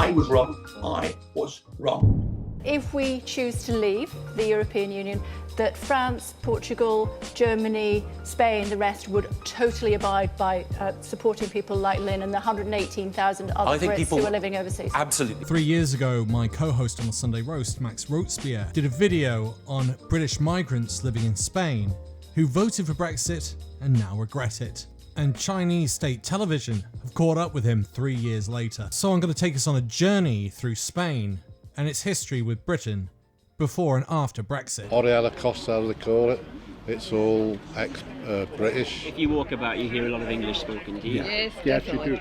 I was wrong. I was wrong. If we choose to leave the European Union, that France, Portugal, Germany, Spain, the rest would totally abide by supporting people like Lynn and the 118,000 other Brits who are living overseas. Absolutely. 3 years ago, my co-host on the Sunday Roast, Max Rothspear, did a video on British migrants living in Spain who voted for Brexit and now regret it. And Chinese state television have caught up with him 3 years later. So I'm going to take us on a journey through Spain and its history with Britain before and after Brexit. Oriella Costa, as they call it. It's all ex-British. If you walk about, you hear a lot of English spoken, do you? Yes, Yes, you do.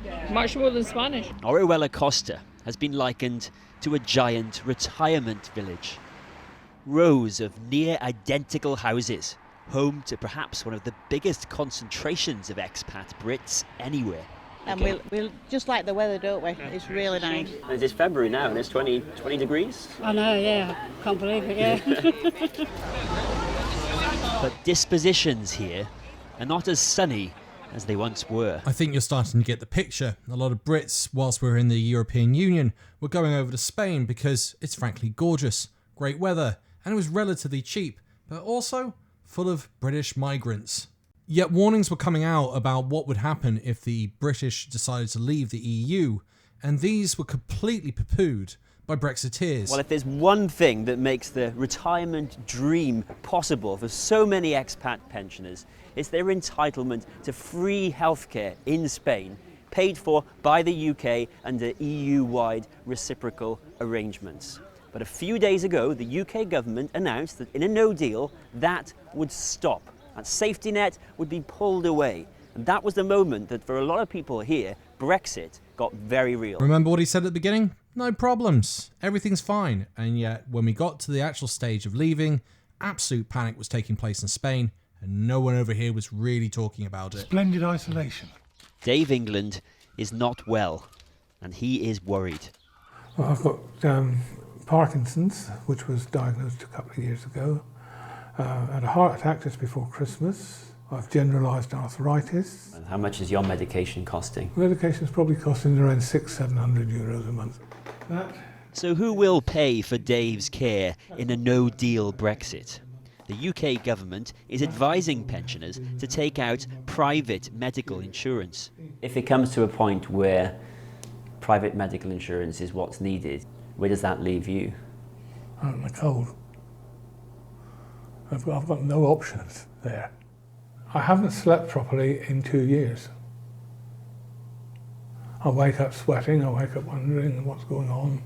Yeah. Much more than Spanish. Orihuela Costa has been likened to a giant retirement village. Rows of near-identical houses, home to perhaps one of the biggest concentrations of expat Brits anywhere. And we'll just like the weather, don't we? It's really nice. And it's February now, and it's 20 degrees. I know, yeah. Can't believe it, yeah. But dispositions here are not as sunny as they once were. I think you're starting to get the picture. A lot of Brits, whilst we're in the European Union, were going over to Spain because it's frankly gorgeous, great weather, and it was relatively cheap, but also full of British migrants. Yet warnings were coming out about what would happen if the British decided to leave the EU, and these were completely poo-pooed by Brexiteers. Well, if there's one thing that makes the retirement dream possible for so many expat pensioners, it's their entitlement to free healthcare in Spain, paid for by the UK under EU-wide reciprocal arrangements. But a few days ago, the UK government announced that in a no deal, that would stop. That safety net would be pulled away. And that was the moment that for a lot of people here, Brexit got very real. Remember what he said at the beginning? No problems. Everything's fine. And yet, when we got to the actual stage of leaving, absolute panic was taking place in Spain, and no one over here was really talking about it. Splendid isolation. Dave England is not well, and he is worried. Well, I've got Parkinson's, which was diagnosed a couple of years ago. I had a heart attack just before Christmas. I've generalised arthritis. And how much is your medication costing? Medication's probably costing around €600-700 a month. So who will pay for Dave's care in a no-deal Brexit? The UK government is advising pensioners to take out private medical insurance. If it comes to a point where private medical insurance is what's needed, where does that leave you? I'm in the cold. I've got no options there. I haven't slept properly in 2 years. I wake up sweating, I wake up wondering what's going on.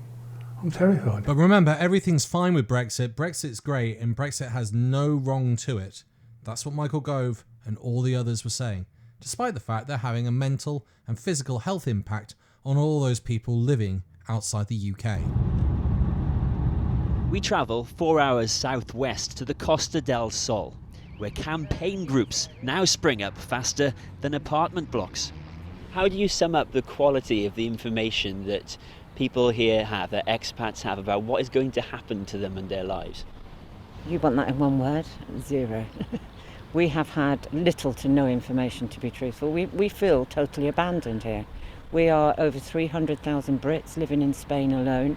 I'm terrified. But remember, everything's fine with Brexit. Brexit's great, and Brexit has no wrong to it. That's what Michael Gove and all the others were saying, despite the fact they're having a mental and physical health impact on all those people living outside the UK. We travel 4 hours southwest to the Costa del Sol, where campaign groups now spring up faster than apartment blocks. How do you sum up the quality of the information that people here have, that expats have, about what is going to happen to them and their lives? You want that in one word? Zero. We have had little to no information, to be truthful. We feel totally abandoned here. We are over 300,000 Brits living in Spain alone.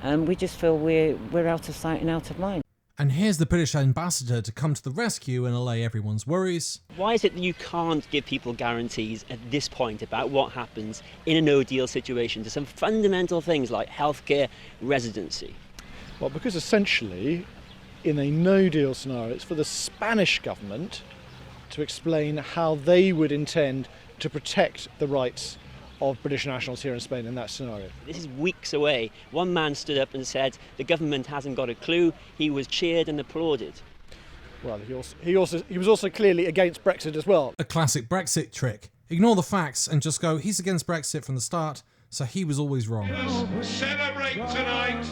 We just feel we're out of sight and out of mind. And here's the British ambassador to come to the rescue and allay everyone's worries. Why is it that you can't give people guarantees at this point about what happens in a no-deal situation to some fundamental things like healthcare, residency? Well, because essentially, in a no-deal scenario, it's for the Spanish government to explain how they would intend to protect the rights of British nationals here in Spain in that scenario. This is weeks away. One man stood up and said the government hasn't got a clue. He was cheered and applauded. Well, he was also clearly against Brexit as well. A classic Brexit trick. Ignore the facts and just go, he's against Brexit from the start, so he was always wrong. Celebrate tonight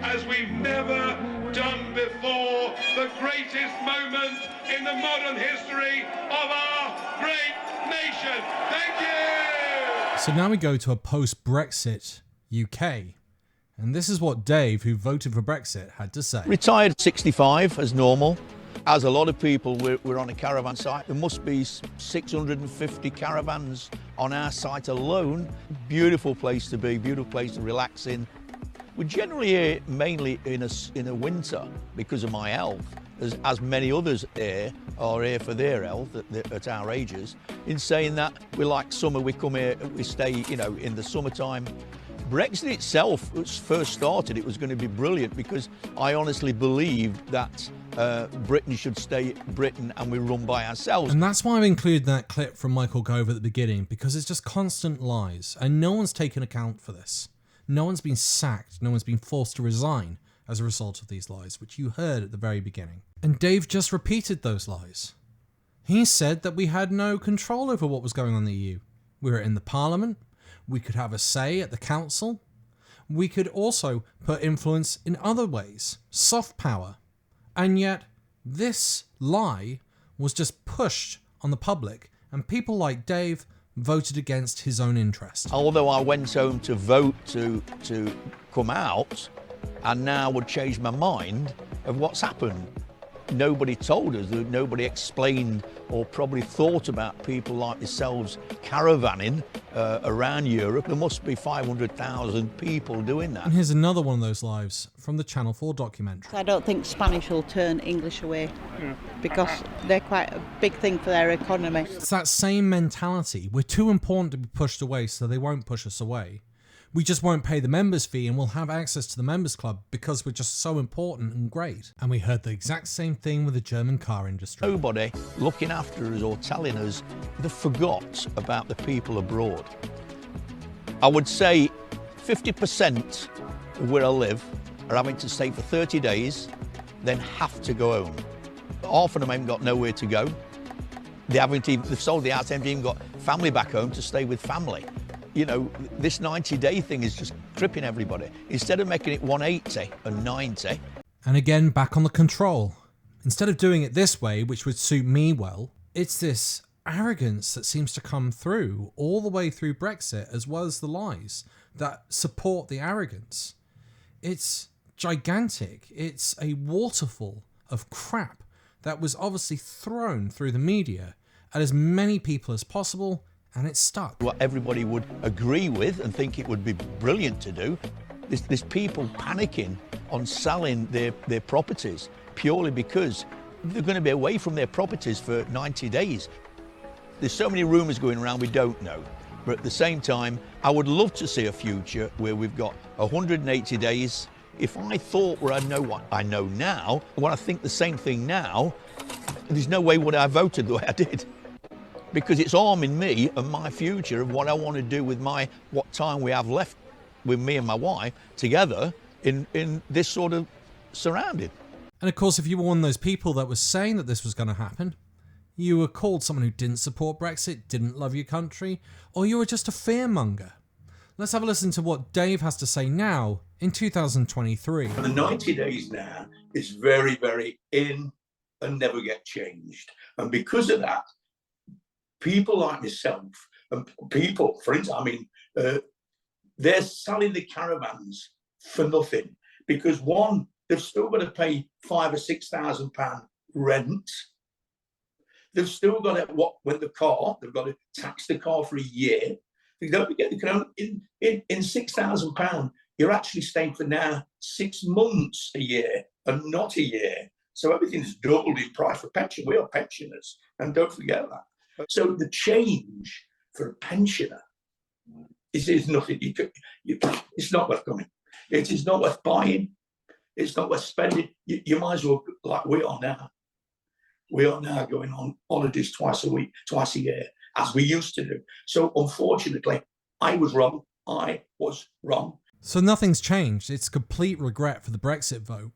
as we've never done before the greatest moment in the modern history of our great nation. Thank you! So now we go to a post-Brexit UK. And this is what Dave, who voted for Brexit, had to say. Retired at 65 as normal. As a lot of people, we're on a caravan site. There must be 650 caravans on our site alone, beautiful place to be, beautiful place to relax in. We're generally here mainly in a winter because of my health, as many others here are here for their health at our ages. In saying that, we like summer, we come here, we stay, you know, in the summertime. Brexit itself, when it first started, it was going to be brilliant because I honestly believed that Britain should stay Britain and we run by ourselves. And that's why I've included that clip from Michael Gove at the beginning, because it's just constant lies and no one's taken account for this. No one's been sacked, no one's been forced to resign as a result of these lies, which you heard at the very beginning. And Dave just repeated those lies. He said that we had no control over what was going on in the EU. We were in the Parliament, we could have a say at the Council, we could also put influence in other ways, soft power. And yet, this lie was just pushed on the public, and people like Dave voted against his own interest. Although I went home to vote to come out, and now would change my mind of what's happened. Nobody told us, nobody explained or probably thought about people like yourselves caravanning around Europe. There must be 500,000 people doing that. And here's another one of those lives from the Channel 4 documentary. I don't think Spanish will turn English away because they're quite a big thing for their economy. It's that same mentality. We're too important to be pushed away, so they won't push us away. We just won't pay the members fee and we'll have access to the members club because we're just so important and great. And we heard the exact same thing with the German car industry. Nobody looking after us or telling us they forgot about the people abroad. I would say 50% of where I live are having to stay for 30 days, then have to go home. Half of them haven't got nowhere to go. They've sold the house, they haven't even got family back home to stay with family. You know, this 90-day thing is just tripping everybody. Instead of making it 180 and 90. And again, back on the control. Instead of doing it this way, which would suit me well, it's this arrogance that seems to come through all the way through Brexit, as well as the lies that support the arrogance. It's gigantic. It's a waterfall of crap that was obviously thrown through the media at as many people as possible, and it's stuck. What everybody would agree with and think it would be brilliant to do, there's people panicking on selling their properties purely because they're going to be away from their properties for 90 days. There's so many rumours going around we don't know. But at the same time, I would love to see a future where we've got 180 days. If I thought where I know what I know now, when I think the same thing now, there's no way would I have voted the way I did. Because it's harming me and my future of what I want to do with what time we have left with me and my wife together in this sort of surrounding. And of course, if you were one of those people that was saying that this was going to happen, you were called someone who didn't support Brexit, didn't love your country, or you were just a fearmonger. Let's have a listen to what Dave has to say now in 2023. The 90 days now is very, very in and never get changed. And because of that, people like myself and people, for instance, they're selling the caravans for nothing because one, they've still got to pay £5,000 or £6,000 rent. They've still got to they've got to tax the car for a year. You don't forget, in £6,000, you're actually staying for now 6 months a year and not a year. So everything's doubled in price for pension. We are pensioners, and don't forget that. So the change for a pensioner is nothing. It's not worth coming. It is not worth buying. It's not worth spending. You might as well, like we are now. We are now going on holidays twice a year, as we used to do. So unfortunately, I was wrong. So nothing's changed. It's complete regret for the Brexit vote.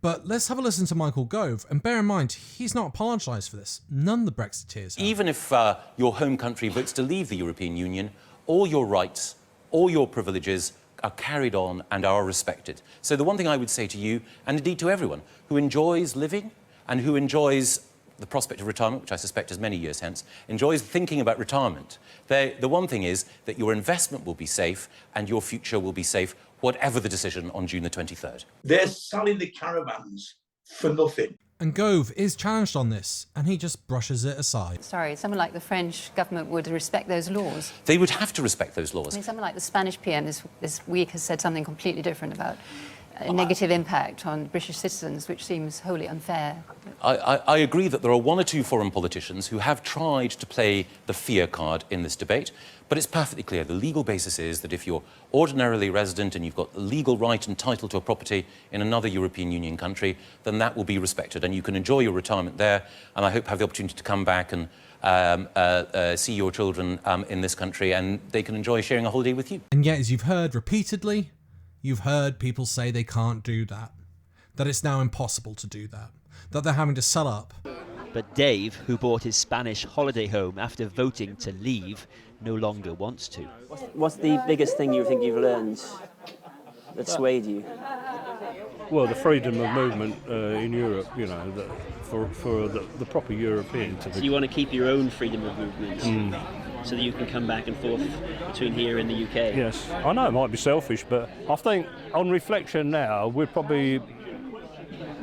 But let's have a listen to Michael Gove, and bear in mind, he's not apologised for this. None of the Brexiteers have. Even if your home country votes to leave the European Union, all your rights, all your privileges are carried on and are respected. So the one thing I would say to you, and indeed to everyone, who enjoys living and who enjoys the prospect of retirement, which I suspect is many years hence, enjoys thinking about retirement, the one thing is that your investment will be safe and your future will be safe, whatever the decision on June the 23rd. They're selling the caravans for nothing. And Gove is challenged on this, and he just brushes it aside. Sorry, someone like the French government would respect those laws. They would have to respect those laws. I mean, someone like the Spanish PM this week has said something completely different about a negative impact on British citizens, which seems wholly unfair. I agree that there are one or two foreign politicians who have tried to play the fear card in this debate, but it's perfectly clear the legal basis is that if you're ordinarily resident and you've got the legal right and title to a property in another European Union country, then that will be respected and you can enjoy your retirement there, and I hope have the opportunity to come back and see your children in this country, and they can enjoy sharing a holiday with you. And yet, as you've heard repeatedly, you've heard people say they can't do that, that it's now impossible to do that, that they're having to sell up. But Dave, who bought his Spanish holiday home after voting to leave, no longer wants to. What's the biggest thing you think you've learned that swayed you? Well, the freedom of movement in Europe, you know, for the proper European to be... So you want to keep your own freedom of movement so that you can come back and forth between here and the UK? Yes, I know it might be selfish, but I think on reflection now, we'd probably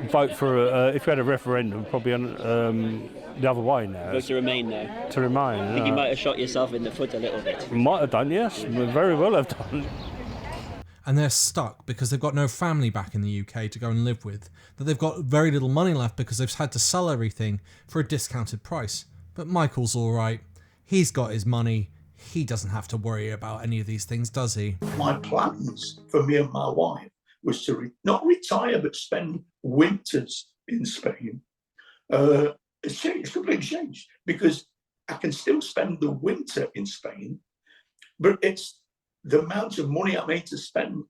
vote for, if we had a referendum, probably the other way now. Vote to remain now? To remain, I think you might have shot yourself in the foot a little bit. Might have done, yes, very well have done. And they're stuck because they've got no family back in the UK to go and live with, that they've got very little money left because they've had to sell everything for a discounted price. But Michael's all right. He's got his money. He doesn't have to worry about any of these things, does he? My plans for me and my wife was to not retire, but spend winters in Spain. It's changed, it's completely changed, because I can still spend the winter in Spain, but it's the amount of money I made to spend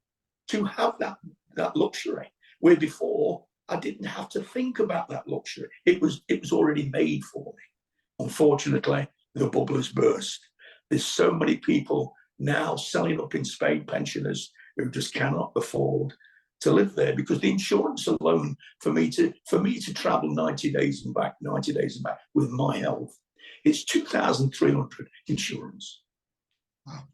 to have that luxury, where before I didn't have to think about that luxury. It was already made for me. Unfortunately, the bubble has burst. There's so many people now selling up in Spain, pensioners who just cannot afford to live there, because the insurance alone for me to travel 90 days and back with my health, it's 2,300 insurance. Wow.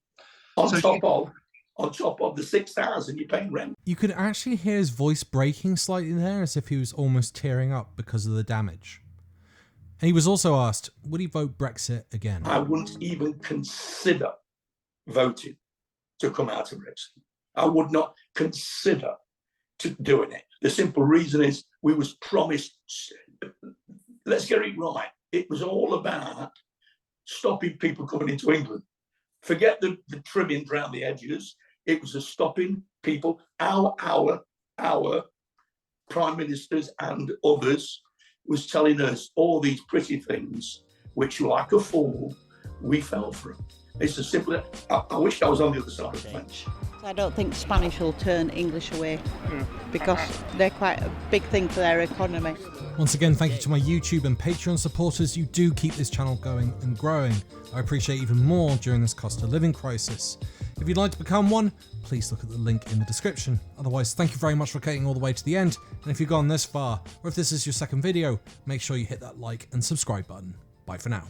On top of the 6,000 you're paying rent. You could actually hear his voice breaking slightly there, as if he was almost tearing up because of the damage. And he was also asked, would he vote Brexit again? I wouldn't even consider voting to come out of Brexit. I would not consider doing it. The simple reason is we was promised, let's get it right, it was all about stopping people coming into England. Forget the trimmings around the edges. It was a stopping people. Our prime ministers and others was telling us all these pretty things, which, like a fool, we fell for. It's as simple as, I wish I was on the other side of the fence. I don't think Spanish will turn English away because they're quite a big thing for their economy. Once again, thank you to my YouTube and Patreon supporters. You do keep this channel going and growing. I appreciate even more during this cost of living crisis. If you'd like to become one, please look at the link in the description. Otherwise, thank you very much for getting all the way to the end. And if you've gone this far, or if this is your second video, make sure you hit that like and subscribe button. Bye for now.